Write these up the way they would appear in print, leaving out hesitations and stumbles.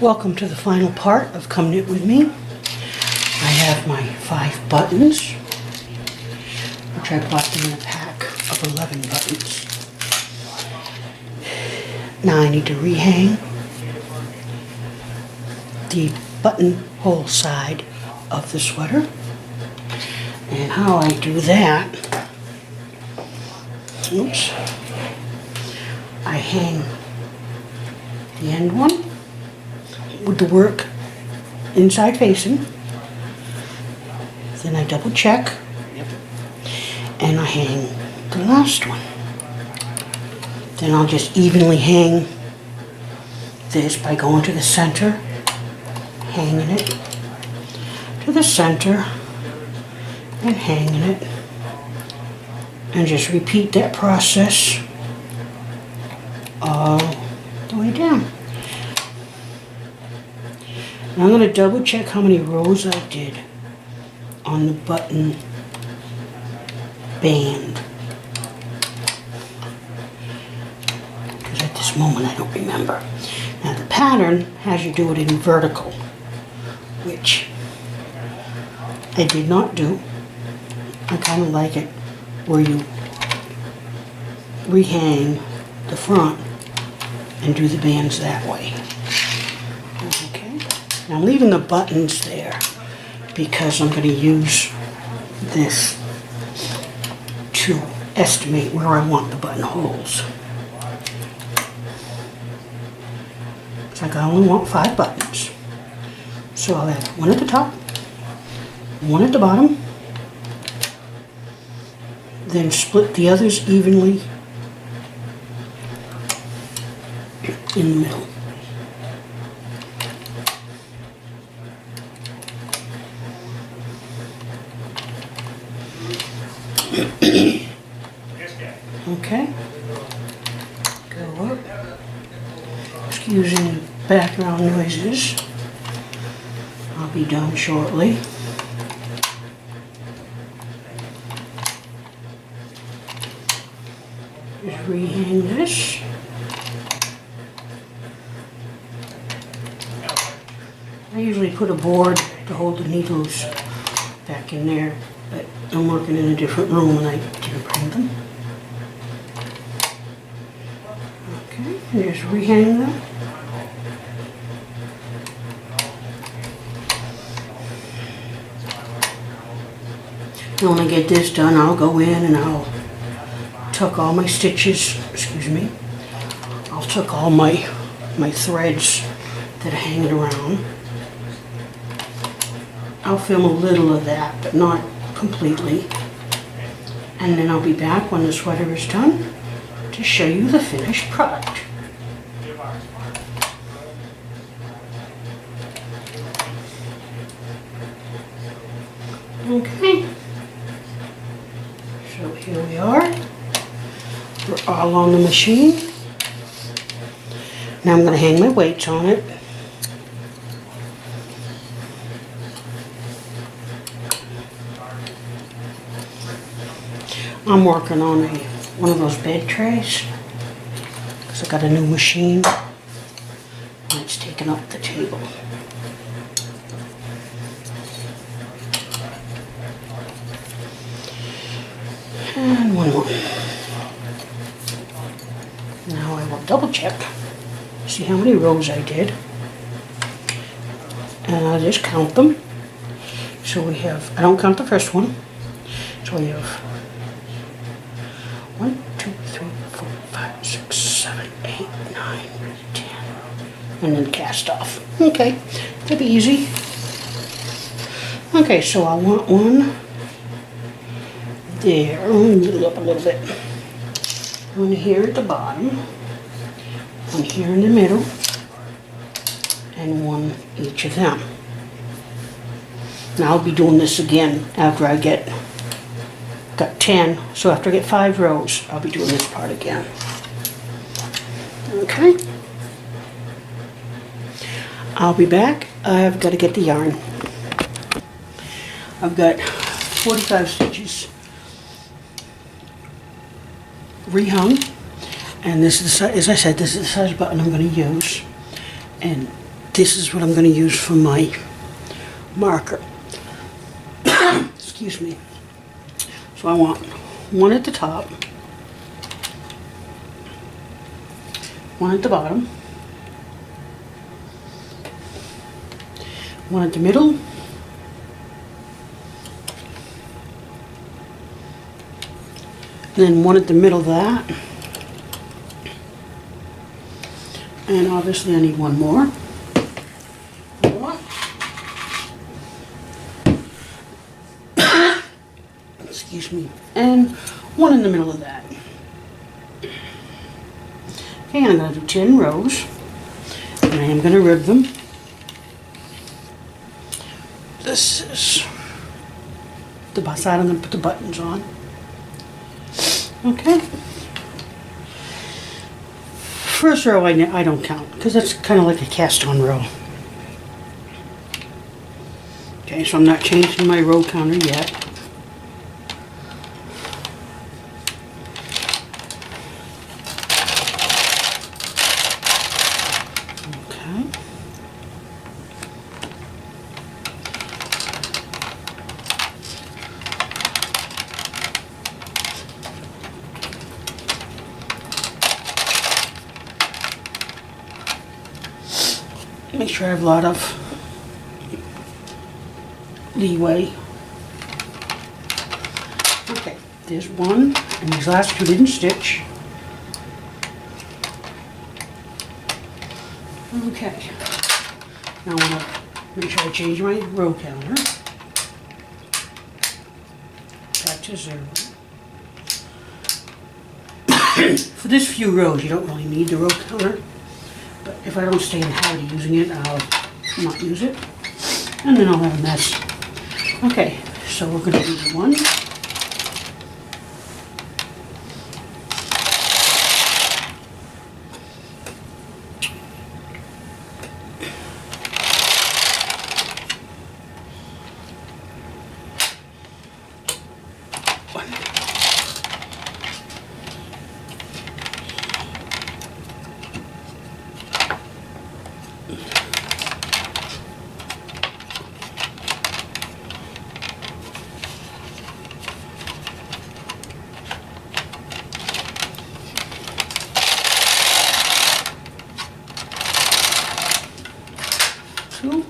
Welcome to the final part of Come Knit With Me. I have my 5 buttons, which I bought them in a pack of 11 buttons. Now I need to rehang the buttonhole side of the sweater. And how I do that, oops, I hang the end one with the work inside facing, then I double check, and I hang the last one. Then I'll just evenly hang this by going to the center, hanging it to the center, and hanging it, and just repeat that process all the way down. Now I'm going to double check how many rows I did on the button band, because at this moment I don't remember. Now the pattern has you do it in vertical, which I did not do. I kind of like it where you rehang the front and do the bands that way. Okay. Now I'm leaving the buttons there because I'm going to use this to estimate where I want the buttonholes. It's like I only want 5 buttons. So I'll have one at the top, one at the bottom, then split the others evenly in the middle. Okay. Go up. Excuse any background noises. I'll be done shortly. Just rehang this. I usually put a board to hold the needles back in there, but I'm working in a different room and I didn't bring them. Okay, and just rehang them. And when I get this done, I'll go in and I'll tuck all my stitches, I'll tuck all my threads that are hanging around. I'll film a little of that, but not completely. And then I'll be back when the sweater is done to show you the finished product. Okay. So here we are. We're all on the machine. Now I'm going to hang my weights on it. I'm working on one of those bed trays because I got a new machine and it's taking up the table. And one more. Now I will double check, see how many rows I did, and I'll just count them. So we have, I don't count the first one, so we have 1, 2, 3, 4, 5, 6, 7, 8, 9, 10, and then cast off. Okay, that'll be easy. Okay, so I want one there, move it up a little bit. One here at the bottom, one here in the middle, and one each of them. Now I'll be doing this again after I got 10, so after I get 5 rows, I'll be doing this part again. Okay. I'll be back. I've got to get the yarn. I've got 45 stitches rehung, and this is the size, as I said, this is the size button I'm going to use, and this is what I'm going to use for my marker. Excuse me. So I want one at the top, one at the bottom, one at the middle, and then one at the middle of that. And obviously I need one more. Excuse me. And one in the middle of that. Okay, I'm going to do 10 rows. And I am going to rib them. This is the side I'm going to put the buttons on. Okay. First row I don't count because that's kind of like a cast-on row. Okay, so I'm not changing my row counter yet. Okay. Make sure I have a lot of leeway. Okay, there's one, and these last two didn't stitch. Okay, now I want to make sure I change my row counter back to 0. For this few rows, you don't really need the row counter. But if I don't stay in the habit of using it, I'll not use it. And then I'll have a mess. Okay, so we're going to do the one. Two.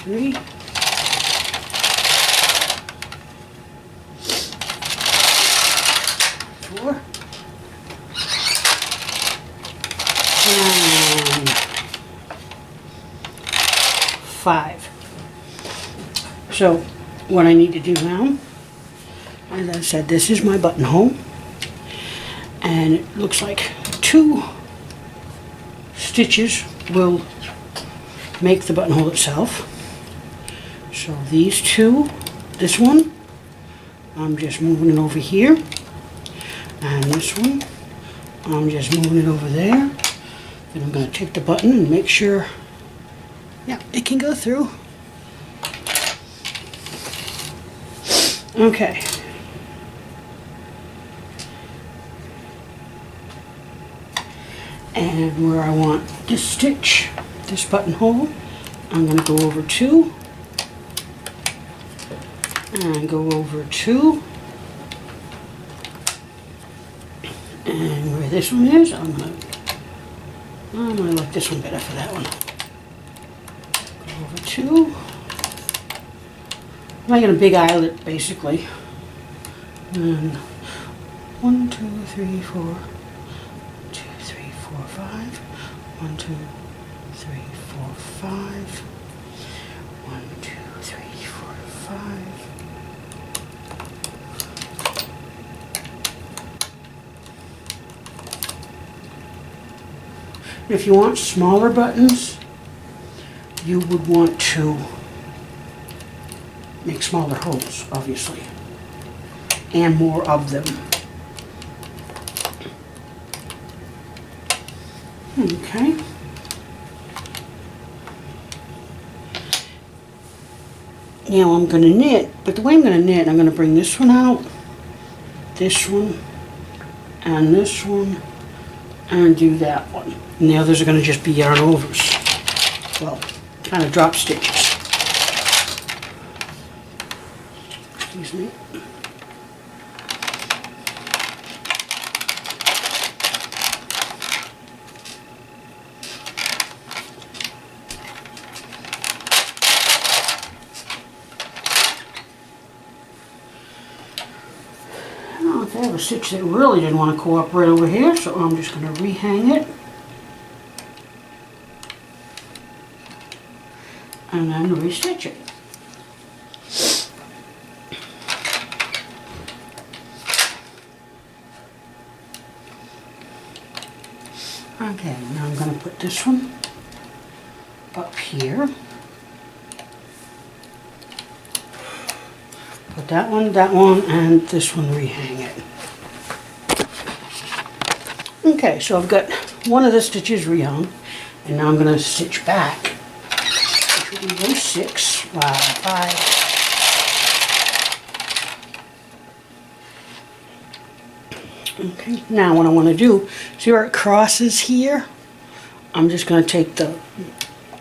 3. 4. And 5. So what I need to do now, as I said, this is my buttonhole, and it looks like 2 stitches will make the buttonhole itself. So these 2, this one, I'm just moving it over here, and this one, I'm just moving it over there. Then I'm going to take the button and make sure, yeah, it can go through. Okay. And where I want this stitch, this buttonhole, I'm going to go over 2, and go over 2, and where this one is, I'm going to like this one better for that one. Go over 2. I'm making a big eyelet basically. And 1, 2, 3, 4. 5. 1, 2, 3, 4, 5. 1, 2, 3, 4, 5. If you want smaller buttons, you would want to make smaller holes, obviously, and more of them. Okay. Now I'm going to knit, but the way I'm going to knit, I'm going to bring this one out, this one and this one and do that one. And the others are going to just be yarn overs. Well, kind of drop stitches. Excuse me. I have a stitch that really didn't want to cooperate over here, so I'm just going to rehang it. And then restitch it. Okay, now I'm going to put this one up here. Put that one, and this one, rehang it. Okay, so I've got one of the stitches rehung, and now I'm going to stitch back, which will be those 6, wow, 5. Okay, now what I want to do, see where it crosses here? I'm just going to take the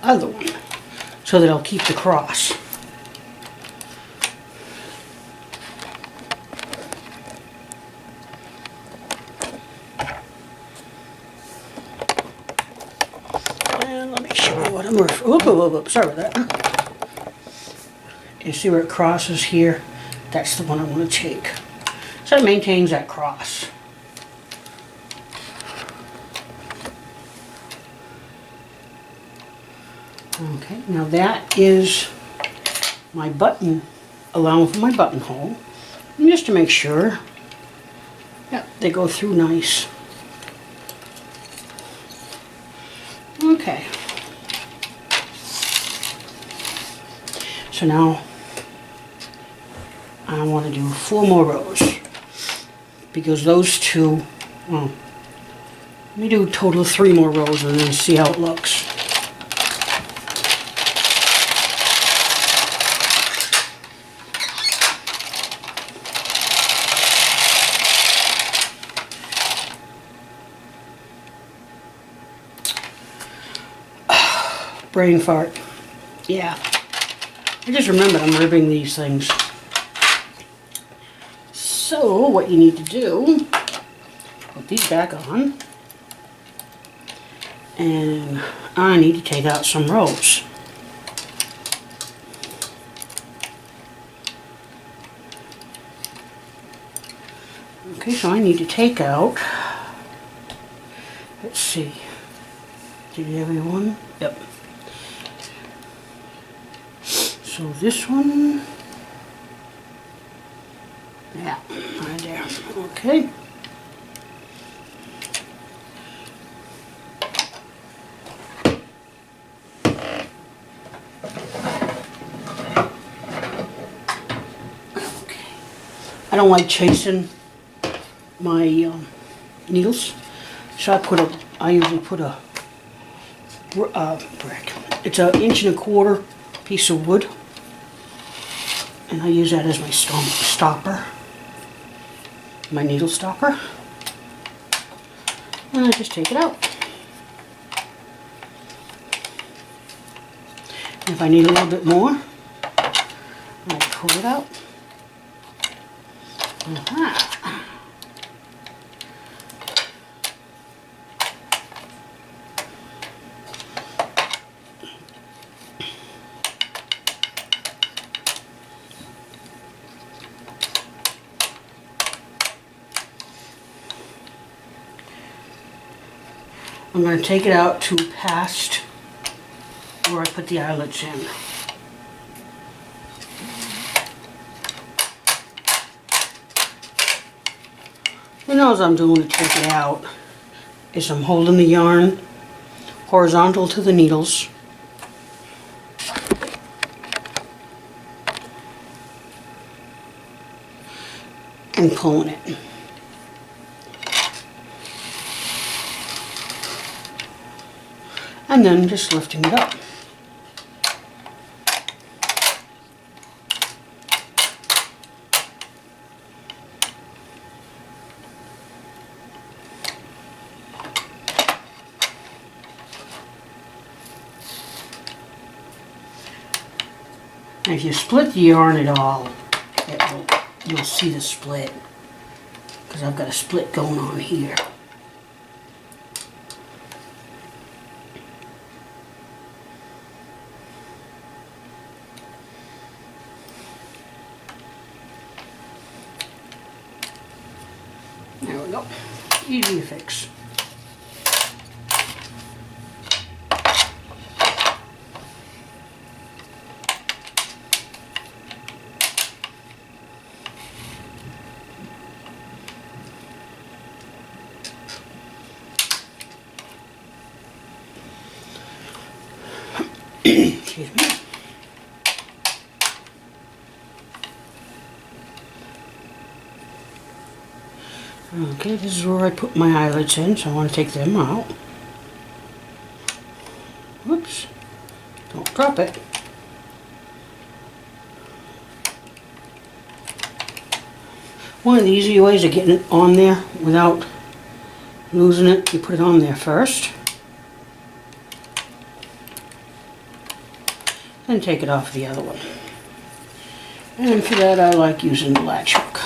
other one, so that I'll keep the cross. Sorry about that. You see where it crosses here? That's the one I want to take. So it maintains that cross. Okay, now that is my button, allowing for my buttonhole. And just to make sure, yeah, they go through nice. Okay. So now I want to do 4 more rows, because those 2, well, let me do a total of 3 more rows and then see how it looks. Brain fart. Yeah. I just remembered I'm ribbing these things. So what you need to do, put these back on, and I need to take out some rows. Okay, so I need to take out, let's see, did everyone? Yep. So this one, yeah, right there, okay. I don't like chasing my needles, so I usually put a brick. It's an 1.25 inch piece of wood, and I use that as my stopper, my needle stopper, and I just take it out. And if I need a little bit more, I pull it out. Aha. I'm going to take it out to past where I put the eyelets in. You know, as I'm doing to take it out, is I'm holding the yarn horizontal to the needles, and pulling it. And then just lifting it up. And if you split the yarn at all, you'll see the split, because I've got a split going on here. There we go. Easy to fix. Excuse me. Okay, this is where I put my eyelets in, so I want to take them out. Whoops. Don't drop it. One of the easy ways of getting it on there without losing it, you put it on there first. Then take it off the other one. And for that I like using the latch hook.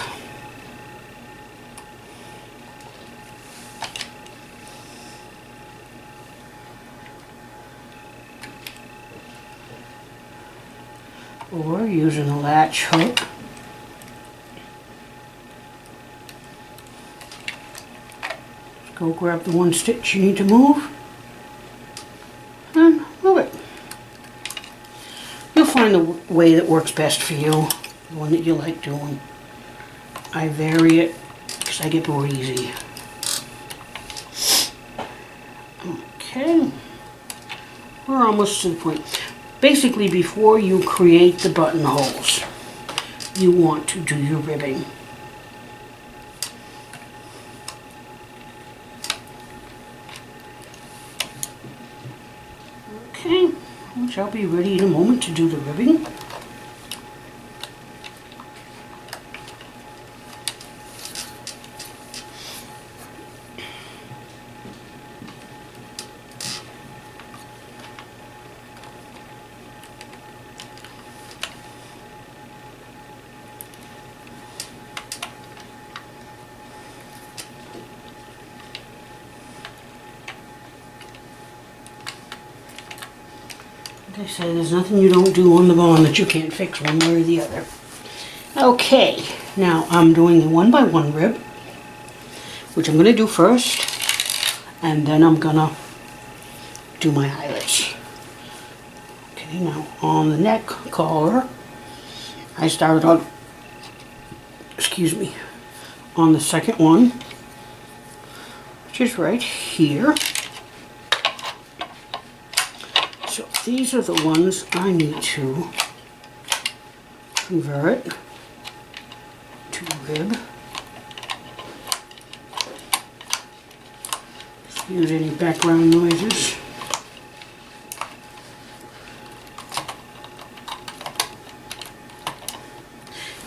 Or using a latch hook. Go grab the one stitch you need to move and move it. You'll find the way that works best for you, the one that you like doing. I vary it because I get bored easy. Okay, we're almost to the point. Basically, before you create the buttonholes, you want to do your ribbing. Okay, which I'll be ready in a moment to do the ribbing. Like I say, there's nothing you don't do on the bond that you can't fix one way or the other. Okay, now I'm doing a 1x1 rib, which I'm going to do first, and then I'm going to do my eyelets. Okay, now on the neck collar, I started on, excuse me, on the second one, which is right here. So these are the ones I need to convert to rib. Excuse any background noises.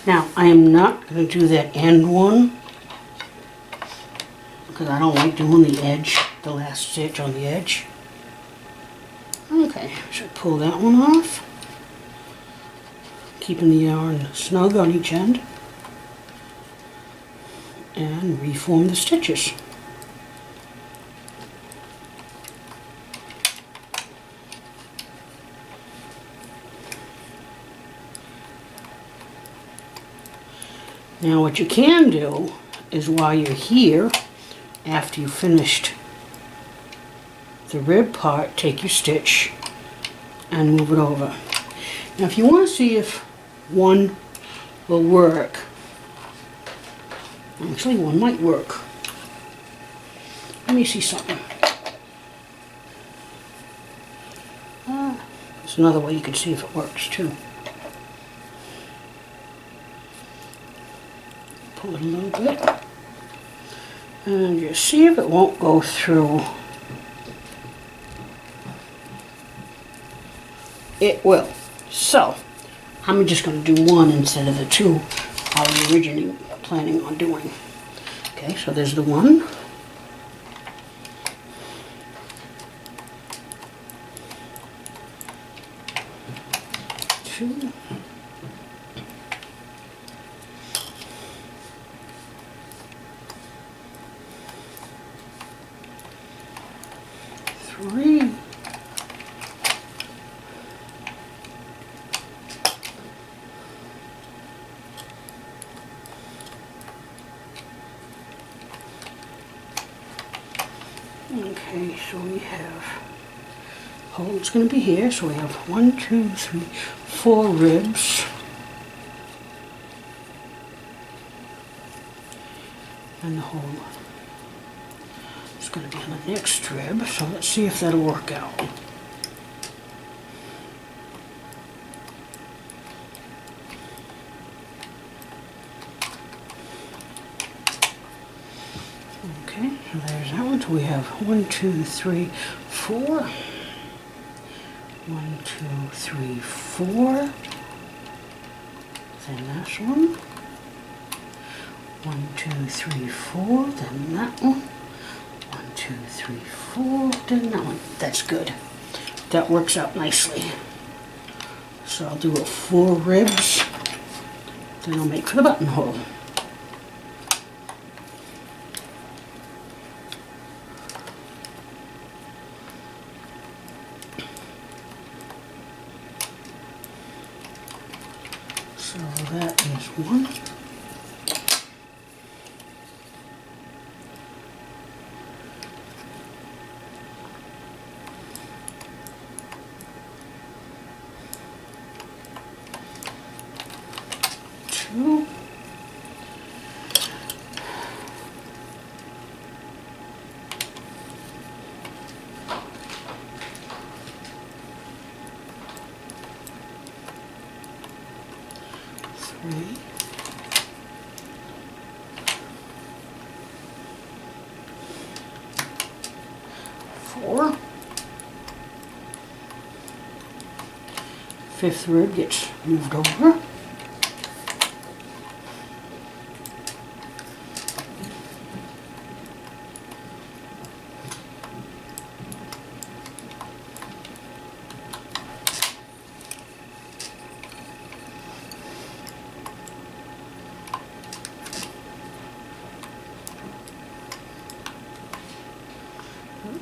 Now I am not going to do that end one because I don't like doing the edge, the last stitch on the edge. Okay, so pull that one off, keeping the yarn snug on each end, and reform the stitches. Now what you can do is while you're here, after you've finished the rib part, take your stitch and move it over. Now if you want to see if one will work, actually one might work. Let me see something. There's another way you can see if it works too. Pull it a little bit and just see if it won't go through. It will. So, I'm just going to do one instead of the two I was originally planning on doing. Okay, so there's the one. 2, 3, 'kay, so we have, hole's going to be here, so we have 1, 2, 3, 4 ribs. And the hole is going to be on the next rib, so let's see if that'll work out. Okay, so there's that one. So we have 1, 2, 3, 4. 1, 2, 3, 4. Then this one. 1, 2, 3, 4. Then that one. 1, 2, 3, 4. Then that one. That's good. That works out nicely. So I'll do 4 ribs. Then I'll make for the buttonhole. So that is 1. 2. 3. 4. 5th rib gets moved over.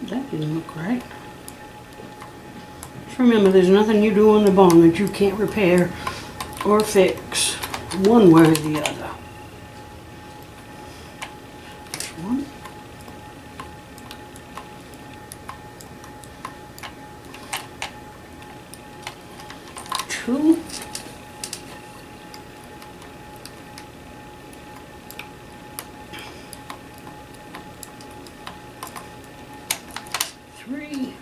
'That didn't look right. Just remember, there's nothing you do on the bone that you can't repair or fix one way or the other. There's 1. 2. 3.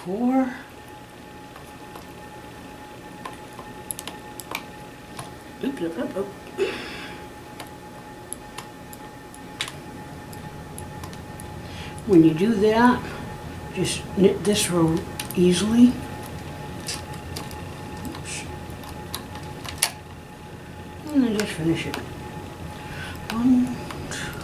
4. 'Oops. When you do that, just knit this row easily. Oops. And then just finish it. 1, 2.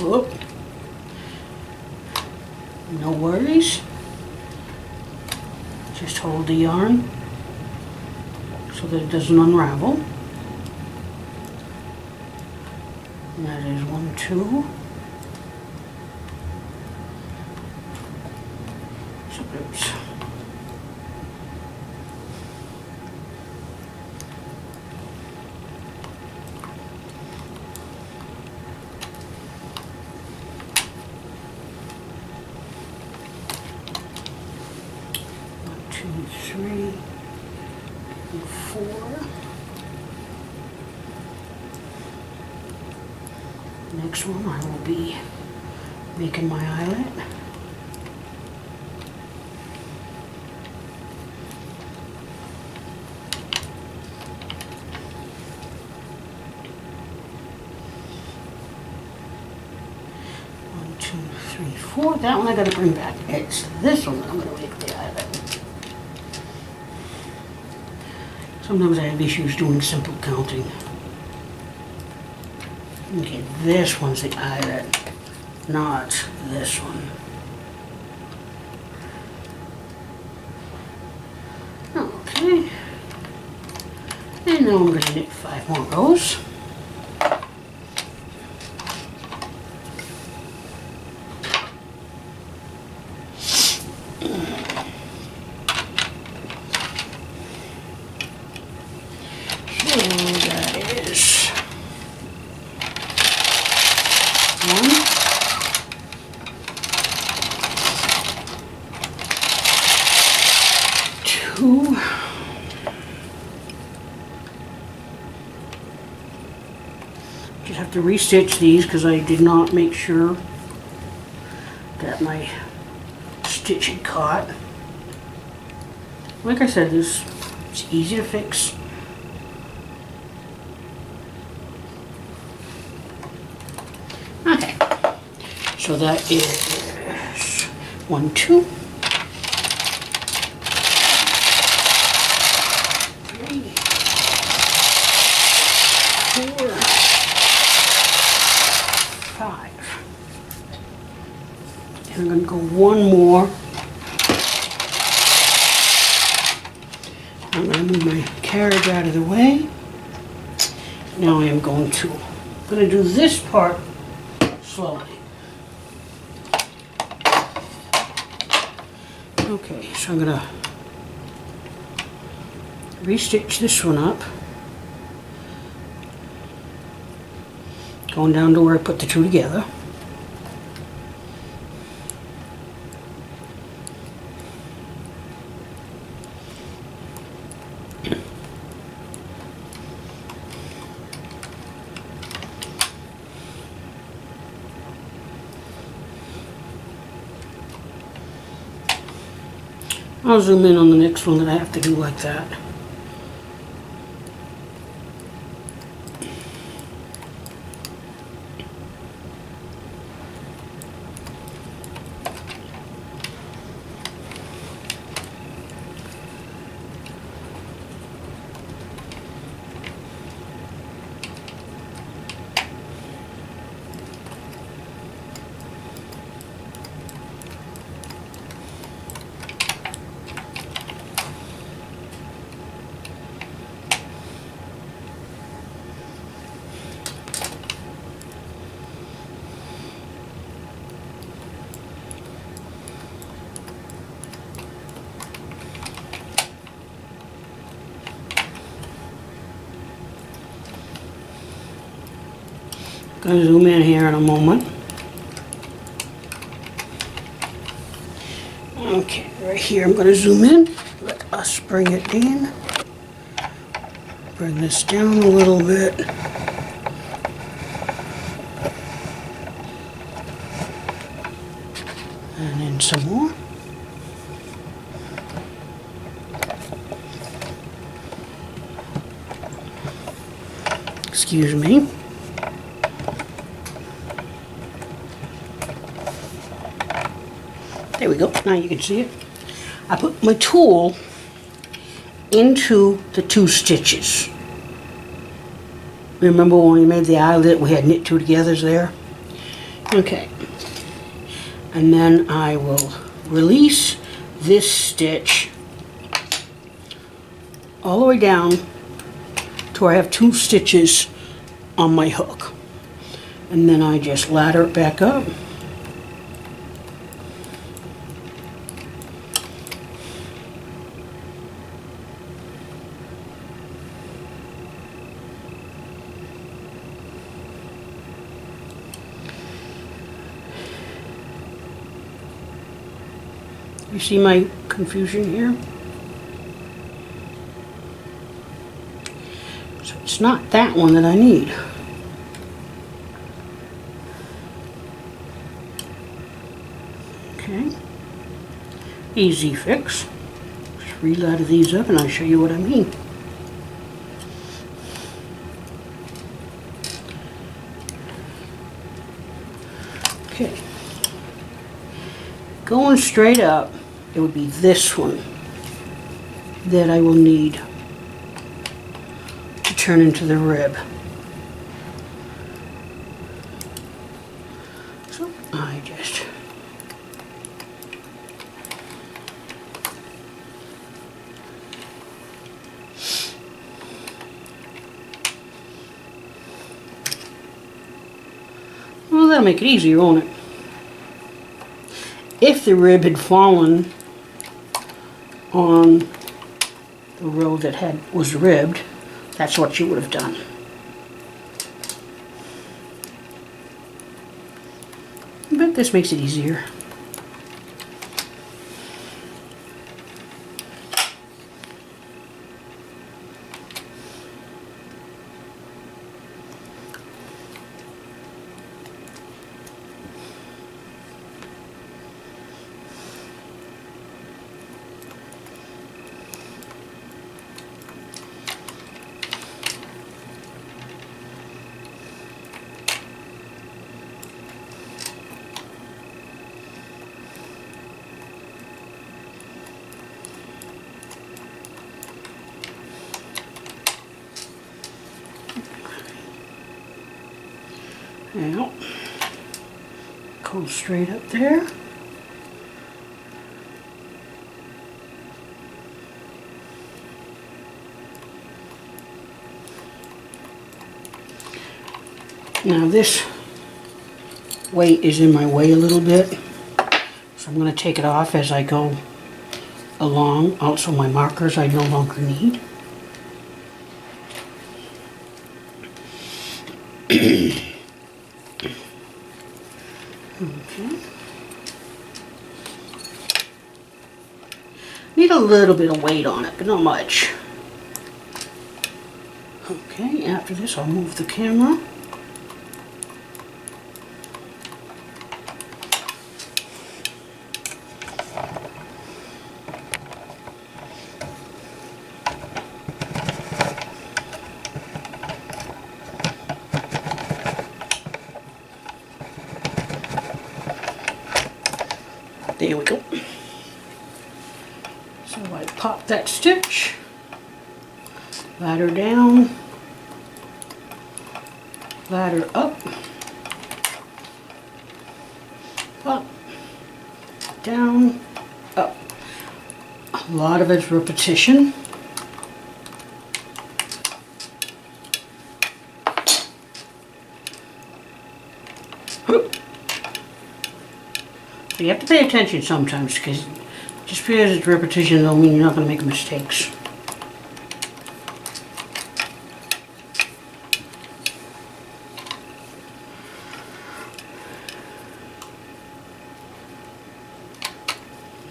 Whoop. No worries. Just hold the yarn so that it doesn't unravel. And that is 1, 2. Oops. Two, 3, 4. Next one I will be making my eyelet. before. That one I gotta bring back. It's this one that I'm gonna make the eyelet. Sometimes I have issues doing simple counting. Okay, this one's the eyelet, not this one. Okay. And now I'm gonna knit 5 more rows. Just have to restitch these because I did not make sure that my stitch had caught. Like I said, it's easy to fix. Okay, so that is 1, 2. 3, 4, 5. And I'm going to go one more. I'm going to move my carriage out of the way. Now I am going to do this part slowly. Okay, so I'm going to restitch this one up. Going down to where I put the two together. I'll zoom in on the next one that I have to do like that. Gonna zoom in here in a moment. Okay, right here I'm gonna zoom in. Let us bring it in. Bring this down a little bit. And then some more. Excuse me. There we go, now you can see it. I put my tool into the 2 stitches. Remember when we made the eyelet, we had knit 2 togethers there? Okay. And then I will release this stitch all the way down to where I have 2 stitches on my hook. And then I just ladder it back up. You see my confusion here? So it's not that one that I need. Okay. Easy fix. Just reladder these up and I'll show you what I mean. Okay. Going straight up, it would be this one that I will need to turn into the rib. So I just well, that'll make it easier, won't it? If the rib had fallen on the row that was ribbed, that's what you would have done. But this makes it easier. Now, go straight up there. Now this weight is in my way a little bit, so I'm going to take it off as I go along. Also my markers I no longer need. Okay. Need a little bit of weight on it, but not much. Okay, after this I'll move the camera. There we go. So I pop that stitch, ladder down, ladder up, up, down, up. A lot of it's repetition. You have to pay attention sometimes, because just because it's repetition don't mean you're not going to make mistakes.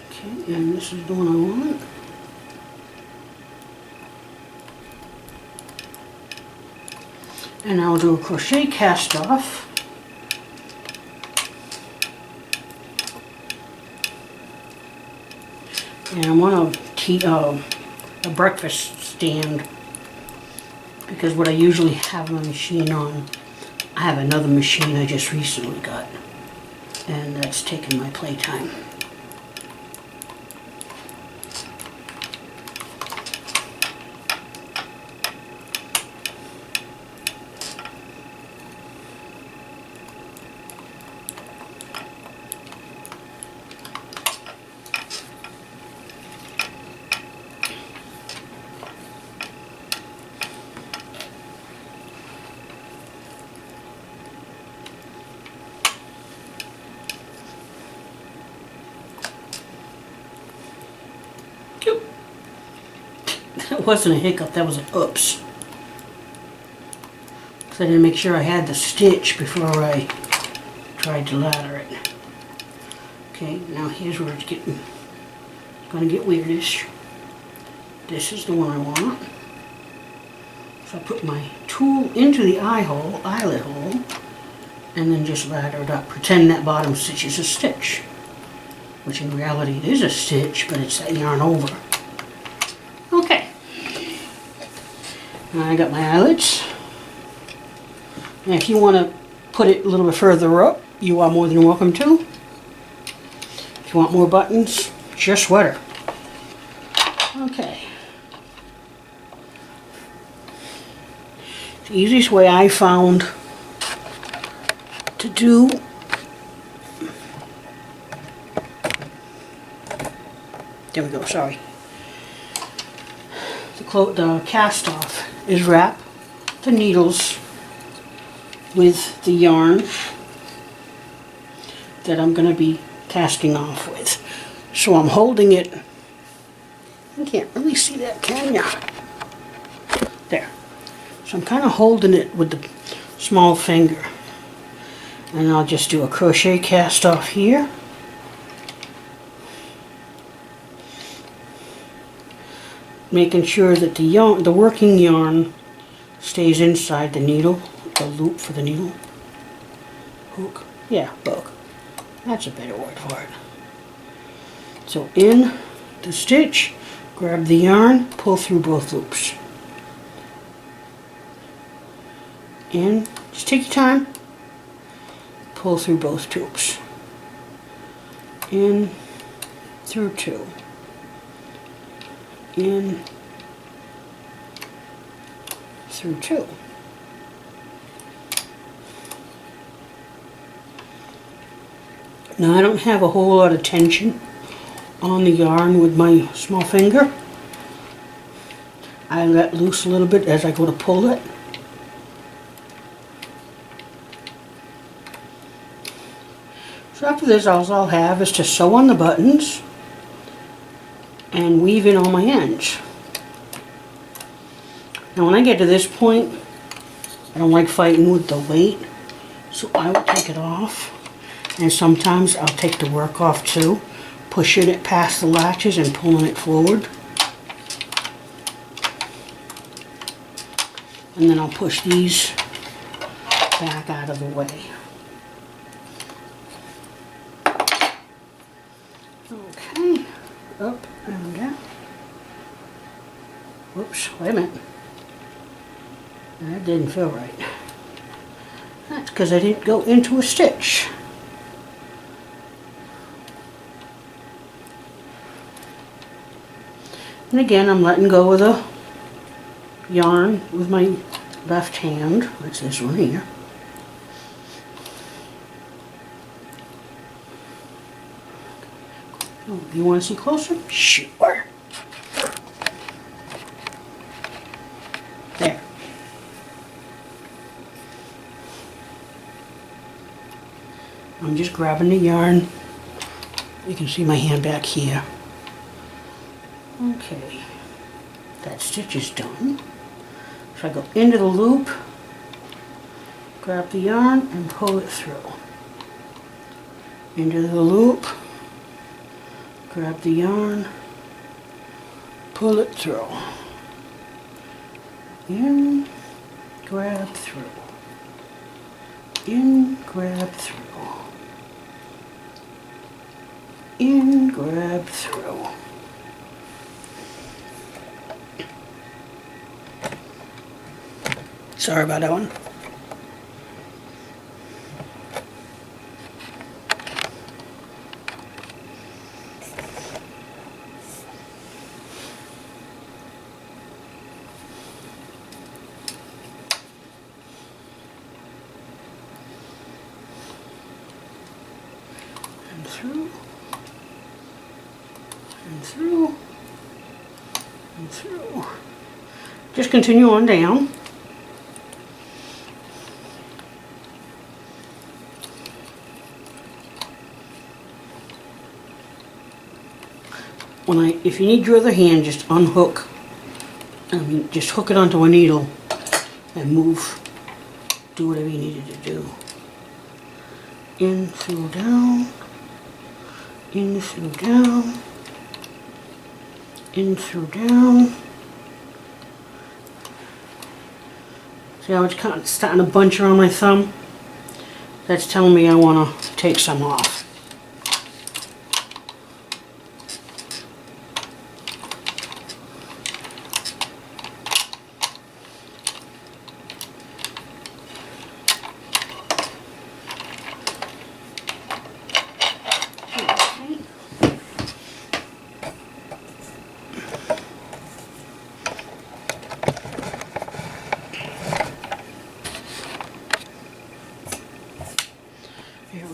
Okay, and this is the one I want. And I'll do a crochet cast off. And I want a breakfast stand, because what I usually have my machine on, I have another machine I just recently got, and that's taking my playtime. That wasn't a hiccup, that was an oops. Because I didn't make sure I had the stitch before I tried to ladder it. Okay, now here's where it's gonna get weirdish. This is the one I want. So I put my tool into the eyelet hole, and then just ladder it up. Pretend that bottom stitch is a stitch, which in reality it is a stitch, but it's that yarn over. Okay. I got my eyelets. And if you want to put it a little bit further up, you are more than welcome to. If you you want more buttons, it's your sweater. Okay. The easiest way I found to do there we go, sorry. The cast off is wrap the needles with the yarn that I'm going to be casting off with. So I'm holding it, you can't really see that, can ya? There. So I'm kind of holding it with the small finger. And I'll just do a crochet cast off here. Making sure that the yarn, the working yarn stays inside the needle, the loop for the needle. Hook. Yeah, hook. That's a better word for it. So in the stitch, grab the yarn, pull through both loops. And just take your time, pull through both loops. In, through two. In, through two. Now I don't have a whole lot of tension on the yarn with my small finger. I let loose a little bit as I go to pull it. So after this, all I'll have is to sew on the buttons and weave in all my ends. Now when I get to this point, I don't like fighting with the weight, so I will take it off. And sometimes I'll take the work off too, pushing it past the latches and pulling it forward. And then I'll push these back out of the way. Okay, up and down. Whoops, wait a minute. That didn't feel right. That's because I didn't go into a stitch. And again, I'm letting go of the yarn with my left hand. That's this one here. Oh, you want to see closer? Sure. There. I'm just grabbing the yarn. You can see my hand back here. Okay, that stitch is done. So I go into the loop, grab the yarn and pull it through. Into the loop, grab the yarn, pull it through. In, grab through. In, grab through. In, grab through. Sorry about that one. And through. And through. And through. Just continue on down. If you need your other hand, just unhook. Just hook it onto a needle and move. Do whatever you needed to do. In, through, down. In, through, down. In, through, down. See how it's kind of starting to bunch around my thumb? That's telling me I want to take some off.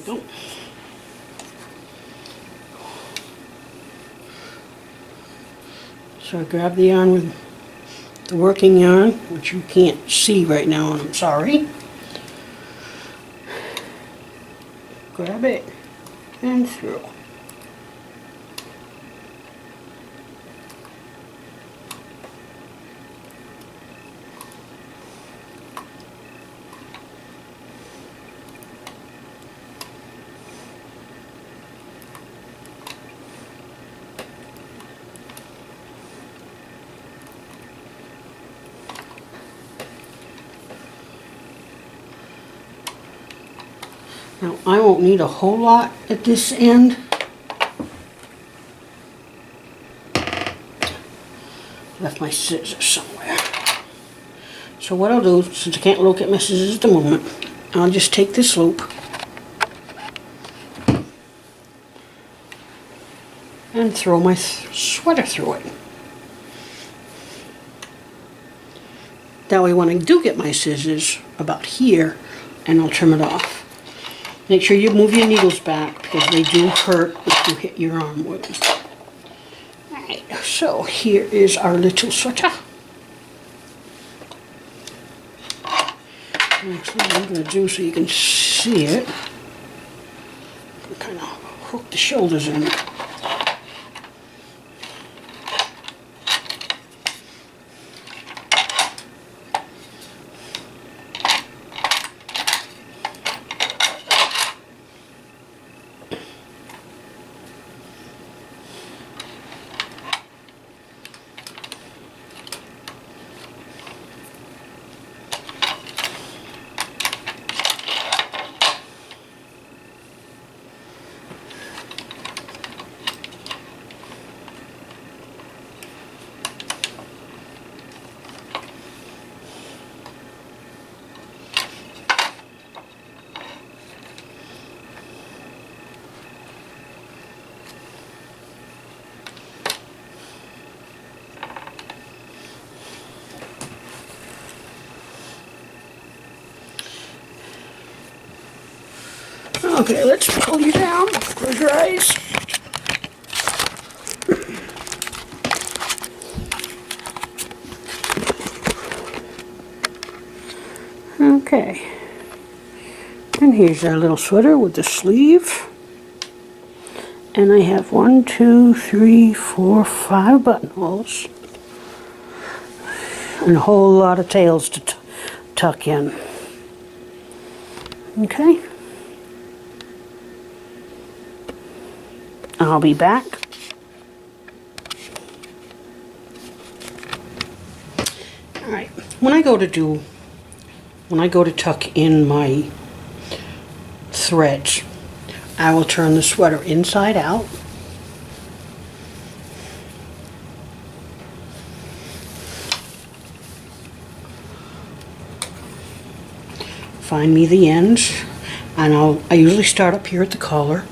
we go. So I grab the yarn with the working yarn, which you can't see right now, and I'm sorry. Grab it and through. Now I won't need a whole lot at this end. Left my scissors somewhere. So what I'll do, since I can't locate my scissors at the moment, I'll just take this loop and throw my sweater through it. That way when I do get my scissors about here, and I'll trim it off. Make sure you move your needles back because they do hurt if you hit your arm with them. Alright, so here is our little sweater. Next thing I'm going to do so you can see it, kind of hook the shoulders in. Okay, let's pull you down. Close your eyes. Okay. And here's our little sweater with the sleeve. And I have 1, 2, 3, 4, 5 buttonholes. And a whole lot of tails to tuck in. Okay. I'll be back. Alright, when I go to tuck in my threads, I will turn the sweater inside out. Find me the ends, and I usually start up here at the collar.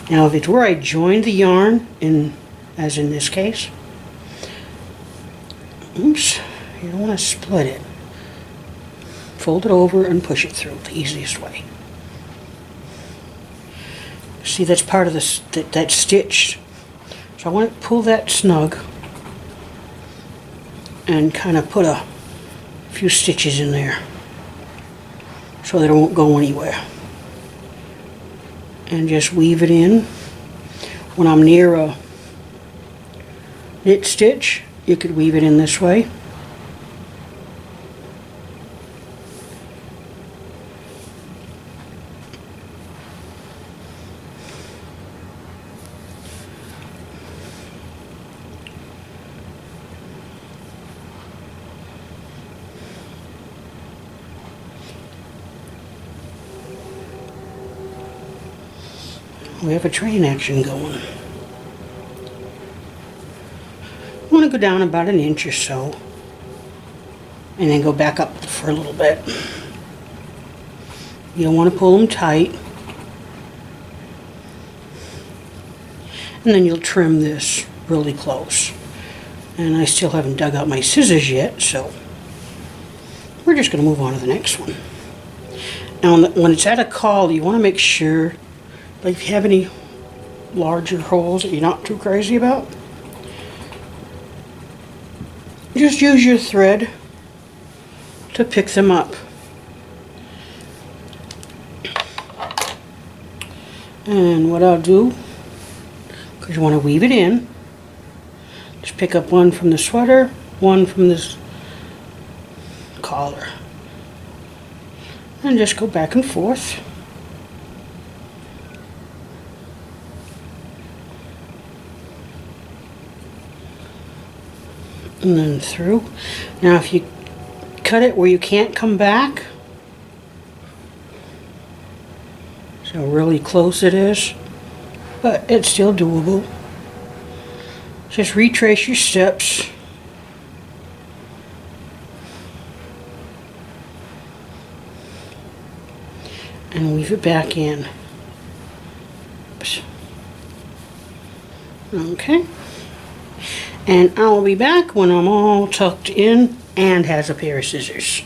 Now if it's where I joined the yarn, as in this case, oops, you don't want to split it. Fold it over and push it through the easiest way. See, that's part of that stitch. So I want to pull that snug and kind of put a few stitches in there so that it won't go anywhere. And just weave it in. When I'm near a knit stitch, you could weave it in this way. We have a train action going. I want to go down about an inch or so and then go back up for a little bit. You don't want to pull them tight. And then you'll trim this really close. And I still haven't dug out my scissors yet, so we're just going to move on to the next one. Now when it's at a call, you want to make sure, like if you have any larger holes that you're not too crazy about, just use your thread to pick them up. And what I'll do, because you want to weave it in, just pick up one from the sweater, one from this collar, and just go back and forth. And then through. Now if you cut it where you can't come back, so really close it is, but it's still doable. Just retrace your steps. And weave it back in. Oops. Okay. And I'll be back when I'm all tucked in and has a pair of scissors.